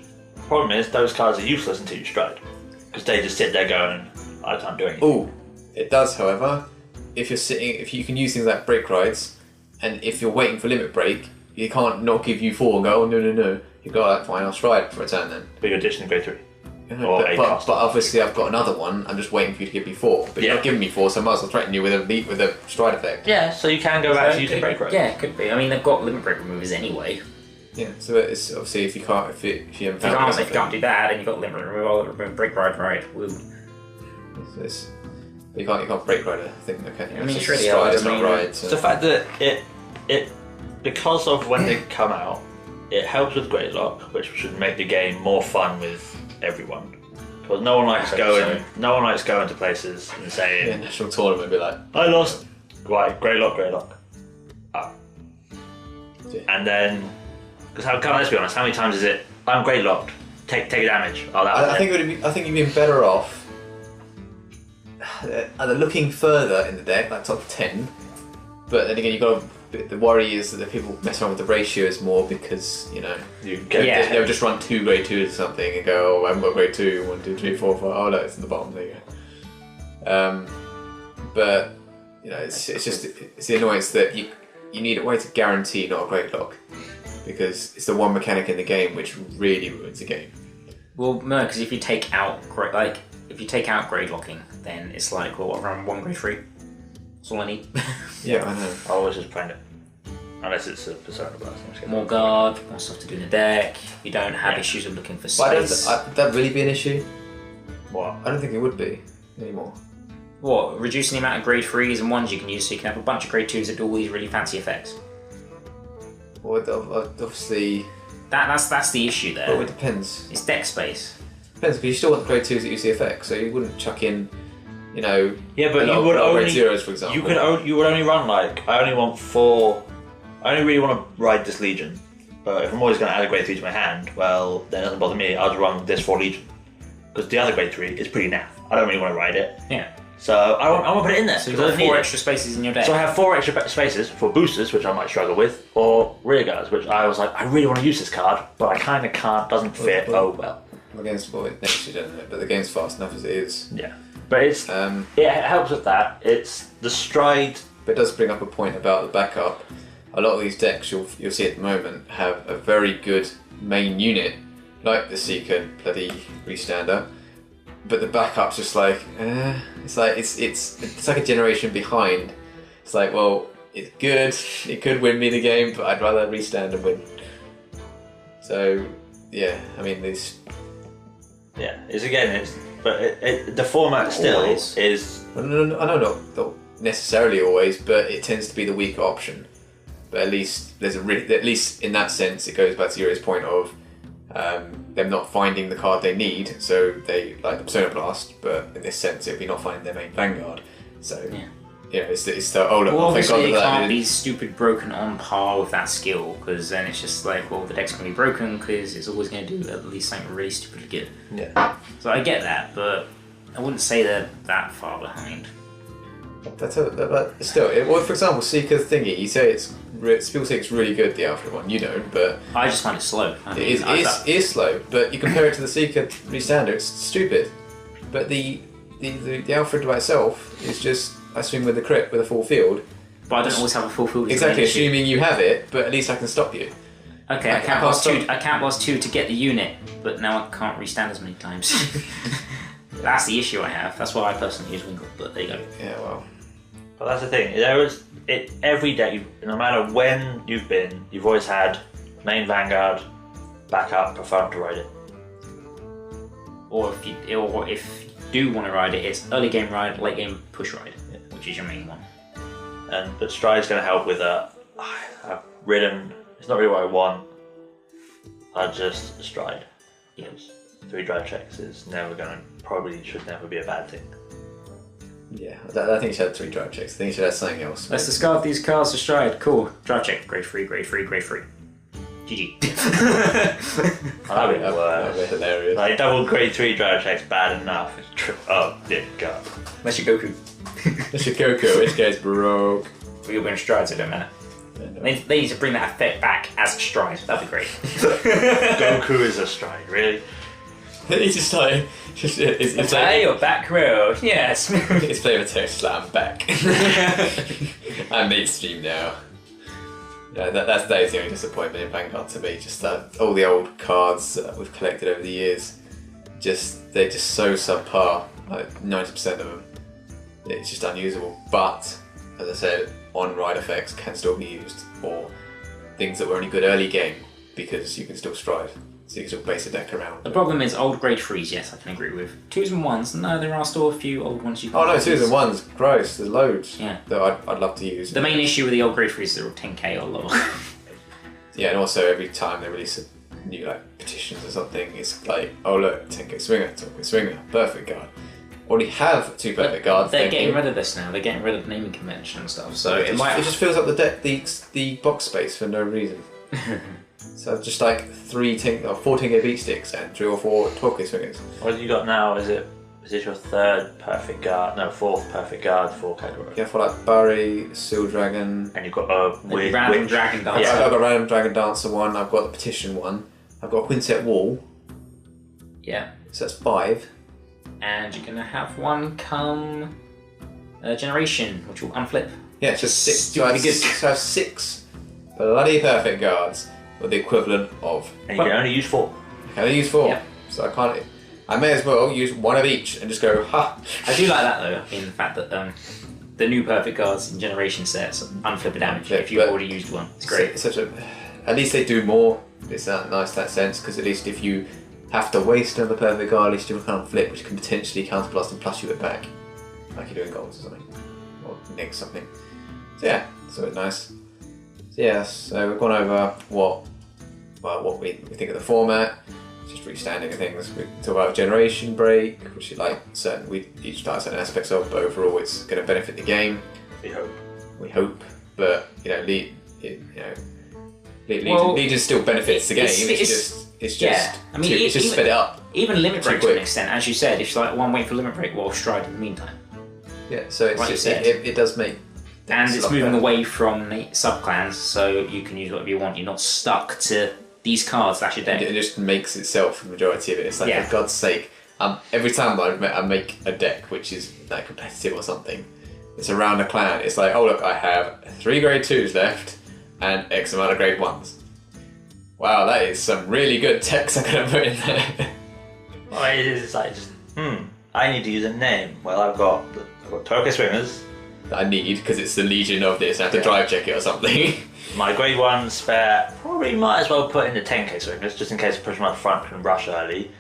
problem is those cards are useless until you stride, because they just sit there going, I can't do anything. Oh, it does, however. If you can use things like break rides, and if you're waiting for limit break, you can't not give you 4 and go, oh no. You go, like, fine, I'll stride for a turn then. But you're ditching grade 3. But obviously I've got another one, I'm just waiting for you to give me 4. But you're not giving me 4, so I might as well threaten you with a stride effect. Yeah, so you can go back to using break rides. Yeah, it could be. I mean, they've got limit break removers anyway. Yeah, so it's obviously if you haven't found If you can't do that, and you've got limit removal, break ride, right? Woo. You can't break ride, I think. Okay. I mean, it's sure just they stride, are, it's I not mean, ride. It's So. the fact that it because of when they come out, it helps with grade lock, which should make the game more fun with everyone. Because no one likes going to places and saying, Yeah, national tournament, be like, I lost. Right, grade lock. Oh. Yeah. And then, because let's be honest, how many times is it? I'm grade locked. Take a damage. Oh, that was I think you'd be better off either looking further in the deck, like top 10. But then again, you've got the worry is that the people mess around with the ratios more because they'll just run 2 grade 2s or something and go, oh, I haven't got grade 2, 1, 2, 3, 4, 5. Oh no, it's in the bottom. There you go. But it's the annoyance that you need a way to guarantee not a grade lock because it's the one mechanic in the game which really ruins the game. Well, no, because if you take out grade locking, then it's like, well, I run 1 grade 3. That's all I need. Yeah, I know. I always just find it. Unless it's a persona blast. More guard, more stuff to do in the deck. You don't have issues of looking for space. Would that really be an issue? What? I don't think it would be anymore. What? Reducing the amount of grade 3s and 1s you can use so you can have a bunch of grade 2s that do all these really fancy effects. Well, obviously... That's the issue there. Well, it depends. It's deck space. Depends, because you still want the grade 2s that use the effects, so you wouldn't chuck in, Yeah, but you would grade only... 0s, for example. You would only run, I only want 4... I only really want to ride this Legion. But if I'm always going to add a grade 3 to my hand, well, then it doesn't bother me. I'll just run this 4 Legion. Because the other grade 3 is pretty naff. I don't really want to ride it. Yeah. So I want to put it in there. So you've got 4 extra spaces in your deck. So I have 4 extra spaces for boosters, which I might struggle with, or rear guards, which I was like, I really want to use this card, but I kind of can't, doesn't fit, oh well. The game's next year, doesn't it? But the game's fast enough as it is. Yeah. But it helps with that. It's the stride. But it does bring up a point about the backup. A lot of these decks you'll see at the moment have a very good main unit, like the Seeker bloody Restander, but the backup's just like, it's like a generation behind. It's like, well, it's good, it could win me the game, but I'd rather Restand and win. So, yeah, I mean, these... Yeah, the format still Always. is... No, not necessarily always, but it tends to be the weaker option. But at least at least in that sense, it goes back to Yuri's point of them not finding the card they need, so they like the Persona Blast. But in this sense, it'd be not finding their main Vanguard. So it's the oh look, well, thank God obviously it that can't be stupid broken on par with that skill, because then it's just like, well, the deck's going to be broken because it's always going to do at least something really stupidly good. Yeah. So I get that, but I wouldn't say they're that far behind. But still, well, for example, Seeker thingy, you say people say it's really good, the Alpha one. You don't, but I just find it slow. it is slow. But you compare it to the Seeker Restander, it's stupid. But the Alfred by itself is just I swing with the crit with a full field. But I don't always have a full field. Exactly, assuming you have it, but at least I can stop you. Okay, I can't blast 2 to get the unit, but now I can't restand as many times. That's the issue I have. That's why I personally use Wingle, but there you go. Yeah, well. But that's the thing. Every deck, no matter when you've been, you've always had main Vanguard, backup, prefer to ride it. Or if you do want to ride it, it's early game ride, late game push ride, which is your main one. But Stride's going to help with I've ridden. It's not really what I want. I just stride. Yes. 3 drive checks is probably should never be a bad thing. Yeah, I think you should have 3 drive checks. I think you should have something else. Let's discard these cards to stride. Cool. Drive check. Grade 3, grade 3, grade 3. GG. That'd be That'd be worse. hilarious. Like double grade 3 drive check's bad enough. Oh dear God. Unless you're Goku. That's your Goku, which guy's broke. Or you're going strides, it don't matter. They need to bring that effect back as a stride. That'd be great. Goku is a stride, really? He's just like, it's Play your back row. Yes. It's flavor text like I'm back. I'm mainstream now. Yeah, that's the only disappointment in Vanguard to me. Just that all the old cards that we've collected over the years, they're just so subpar. Like 90% of them, it's just unusable. But as I said, on-ride effects can still be used, or things that were only good early game because you can still stride. So you can still base a deck around. The problem is old grade 3s, yes, I can agree with. 2s and 1s, no, there are still a few old ones you can Oh no, use. 2s and 1s, gross, there's loads Yeah. that I'd love to use. The main issue with the old grade 3s is they're all 10k or lower. Yeah, and also every time they release a new like petitions or something, it's like, oh look, 10k swinger, 10k swinger, perfect guard. Already have 2 perfect guards. They're thank getting you. rid of this now, they're getting rid of naming convention and stuff, so it just fills up the deck, the box space for no reason. So just like 4 10k beat sticks and 3 or 4 12k swingers. What have you got now? Is this your 3rd perfect guard? No, 4th perfect guard for category. Yeah, for like Barry, Seal Dragon. And you've got a weird random witch. dragon dancer. Yeah, I've got a Random Dragon Dancer one, I've got the Petition one, I've got a Quintet Wall, Yeah. so that's 5. And you're gonna have one come Generation, which will unflip. Yeah, it's just 6. So I have 6 bloody perfect guards with the equivalent of. And you can only use 4. I can only use 4. Yeah. So I may as well use one of each and just go, ha! I do like that though, in the fact that the new perfect guards in Generation sets unflip damage Yeah, if you've but- already used one. It's great. At least they do more. It's nice in that sense, because at least if you have to waste another perfect guard, at least you can flip, which can potentially counterblast and plus you it back. Like you're doing golds or something. Or next something. So yeah, so it's nice. So yeah, so we've gone over what we think of the format, just restanding of things. We talk about generation break, which is like we each like certain aspects of, but overall it's going to benefit the game. We hope, but Legion still benefits the game. It's just sped it up. Even limit Too break to an quick. extent, as you said, if like one wait for limit break while stride in the meantime. Yeah, so it's Like you just, said. it does make. And things it's a lot moving better. away from the sub-clans, so you can use whatever you want. You're not stuck to these cards, that's your deck. It just makes itself the majority of it. It's like, Yeah. for God's sake, every time I make a deck which is like competitive or something, it's around a clan. It's like, oh look, I have 3 grade 2s left and X amount of grade 1s. Wow, that is some really good text I'm gonna put in there. Well, it is like just, I need to use a name. Well, I've got Tokyo Swingers, That I need because it's the Legion of this. I have to drive check it or something. my grade 1 spare. Probably might as well put in the 10k Swingers just in case I push them up front and rush early.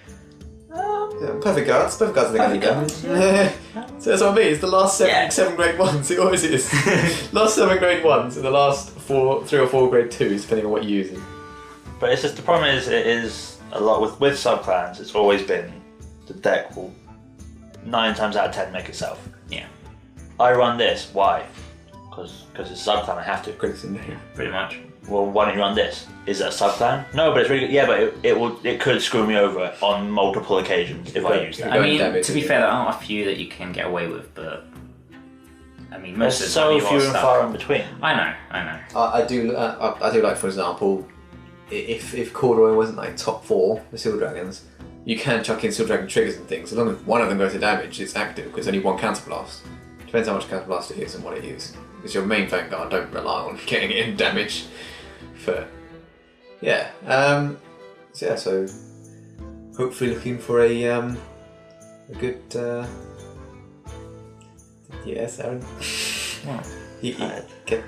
Yeah, perfect guards are the thing. So that's what I mean. It's the last 7 grade 1s. It always is. Last 7 grade 1s and the last 3 or 4 grade 2s, depending on what you're using. But it's just the problem is it is a lot with sub-clans. It's always been the deck will 9 times out of 10 make itself. Yeah, I run this. Why? Because it's a sub-clan. I have to. Critics in there. pretty much. Well, why don't you run this? Is it a sub-clan? No, but it's really good. Yeah, but it could screw me over on multiple occasions if I use that. I mean, damage to be it. fair, there are a few that you can get away with, but I mean, most There's of the time so you few are and stuck. far in between. I know. I do like, for example, if Corduroy wasn't like top 4 for Seal Dragons, you can chuck in Seal Dragon triggers and things. As long as one of them goes to damage, it's active because only one counterblast. Depends how much counterblast it is and what it is. Because your main Vanguard don't rely on getting it in damage. So hopefully looking for a good. Yes, Aaron. What? You get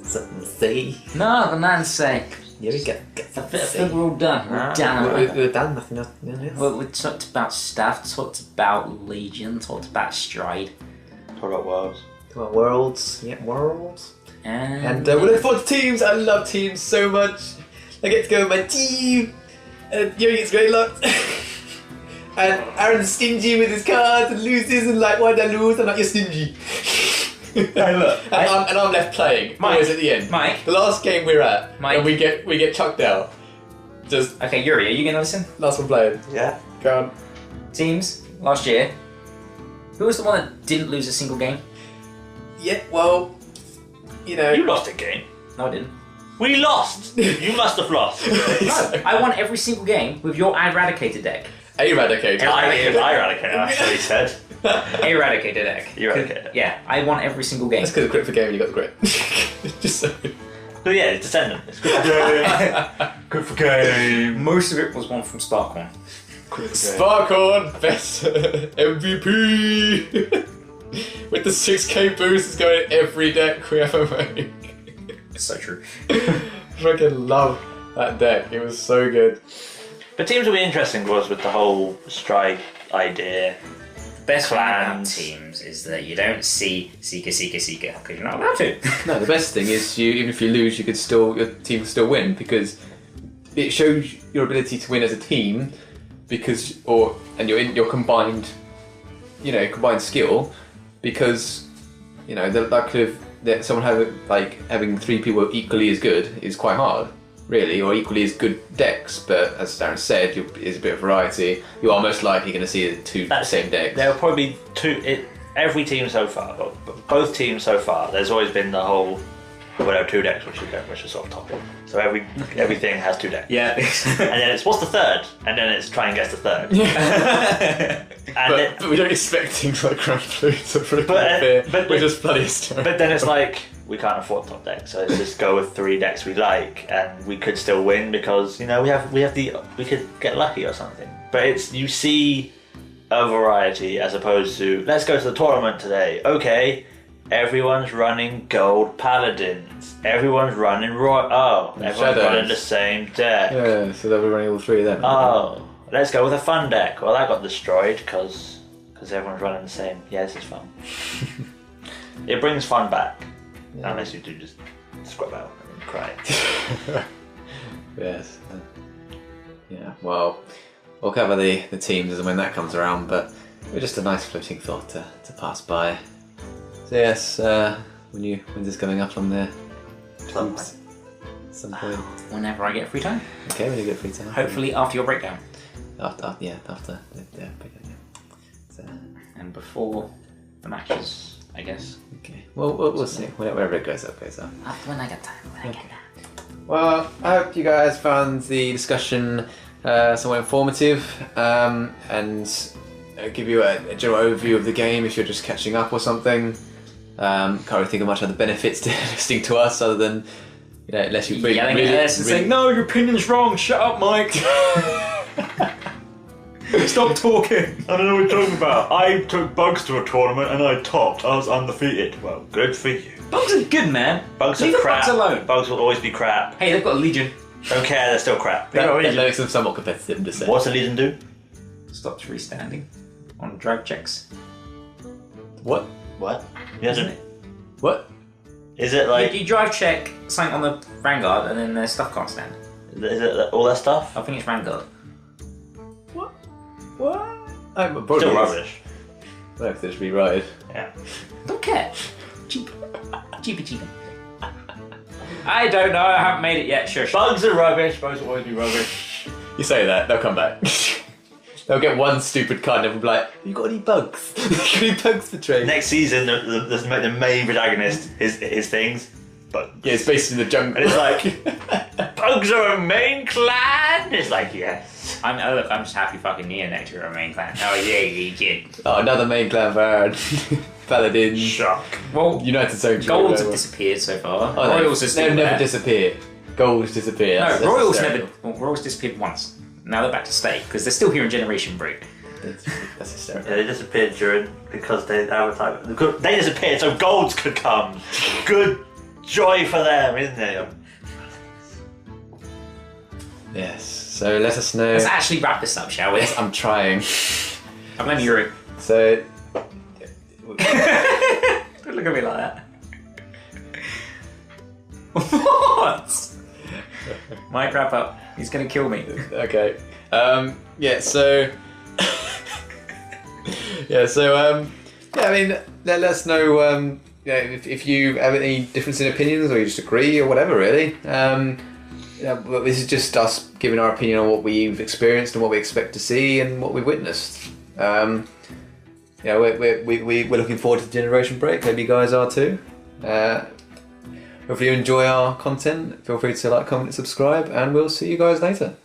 something to say. No, the man's sake. Yeah, we get I something to think say. we're all done. We're done. We're done. Nothing else. Well, we talked about stuff, talked about Legion, talked about Stride. Talk about worlds. Come on, Worlds. Yeah, Worlds. And And we look forward to teams. I love teams so much. I get to go with my team. And Yogi gets great luck. And Aaron's stingy with his cards and loses and like, why did I lose? I'm like, you're stingy. Hey, look, and I'm left playing. Mike, Always at the end. Mike. The last game we're at, Mike. and we get chucked out. Just Okay, Yuri, are you going to listen? last one playing. Yeah. Go on. Teams, last year. Who was the one that didn't lose a single game? Yeah, well, you know. You lost a game. No, I didn't. We lost. You must have lost. No, I won every single game with your Eradicator deck. Eradicator. I eradicate. Actually said. Eradicator deck. You eradicate it. Yeah, I won every single game. That's because of Grip for Game and you got the grip. Just so. But yeah, it's Descendant. It's good for game. Good for game. Most of it was one from Sparkhorn. Sparkhorn, best MVP! With the 6k boost, it's going in every deck we ever make. So true. Fucking love that deck, it was so good. But teams will be interesting was with the whole strike idea. Best thing about Clans. teams is that you don't see Seeker, because you're not allowed to. No, the best thing is even if you lose, your team can still win because it shows your ability to win as a team and your combined skill because the likelihood that someone having 3 people equally as good is quite hard. Really, or equally as good decks, but as Darren said, is a bit of variety. You are most likely going to see the same decks. There'll probably be 2. Every team so far, both teams so far, there's always been the whole. Well, there are 2 decks, which is sort of topic. So everything has 2 decks. Yeah. And then it's what's the third, and then it's try and guess the third. But we don't expect things like Grand Flutes or we're just bloody hysterical. But then it's like we can't afford top decks, so let's just go with 3 decks we like, and we could still win because we could get lucky or something. But you see a variety as opposed to let's go to the tournament today. Okay. Everyone's running gold paladins. Everyone's running everyone's Shadows. running the same deck. Yeah, so they'll be running all 3 of them. Oh, let's go with a fun deck. Well, that got destroyed because everyone's running the same. Yeah, this is fun. It brings fun back, unless you do just scrub out and cry. Yes. Yeah. Well, we'll cover the teams as and when that comes around, but it was just a nice floating thought to pass by. So yes, when's this coming up on there? Some point. Whenever I get free time. Okay, when you get free time. Hopefully after your breakdown. After the breakdown. So, And before the matches, I guess. okay. Well, we'll see. Whenever it goes up, goes up. After when I get time. When I get time. Well, I hope you guys found the discussion somewhat informative and give you a general overview of the game if you're just catching up or something. Can't really think of much other benefits to listening to us other than unless you really, Yelling at us and saying, "No, your opinion's wrong. Shut up, Mike." Stop talking. I don't know what you're talking about. I took Bugs to a tournament and I topped. I was undefeated. Well, good for you. Bugs are good, man. Bugs Leave are the crap. Bugs alone. Bugs will always be crap. Hey, they've got a Legion. Don't care, they're still crap. that makes them somewhat competitive, I'm just saying. What's the Legion do? Stops freestanding on drag checks. What? What? Yes, Isn't it? What? Is it like? You drive check something on the Vanguard and then their stuff can't stand. Is it all that stuff? I think it's Vanguard. What? I'm Still rubbish. I have to just rewrite. Yeah. Don't care. Cheap. Cheapy. I don't know, I haven't made it yet, shush. Bugs are rubbish. Bugs will always be rubbish. You say that, they'll come back. They'll get one stupid card and they'll be like, "You got any bugs? You got any bugs for trade?" Next season, the main protagonist, his things, bugs. Yeah, it's based in the jungle. And it's like, bugs are a main clan. It's like, yes. I'm just happy fucking Neonectar are a main clan. Oh yeah, you kid. Oh, another main clan Vanguard. Paladins. Shock. Well, United Sanctuary. Golds have whatever. disappered so far. Oh, Royals are still they'll never there. disappear. Golds disappear. No, That's Royals hysterical. never. Well, Royals disappeared once. Now they're back to stay because they're still here in Generation Break. That's hysterical. Yeah, they disappeared because they advertised. They disappeared so golds could come. Good joy for them, isn't it? Yes. So let us know. Let's actually wrap this up, shall we? I'm trying. I blame Yuri. So. Don't look at me like that. What? Mike, wrap up. He's gonna kill me. Okay. Yeah. So. Yeah. So. Yeah. I mean, let us know. If you have any difference in opinions or you just agree or whatever. Really. Yeah, but this is just us giving our opinion on what we've experienced and what we expect to see and what we've witnessed. We're looking forward to the generation break. Hope you guys are too. Hopefully you enjoy our content. Feel free to like, comment, and subscribe, and we'll see you guys later.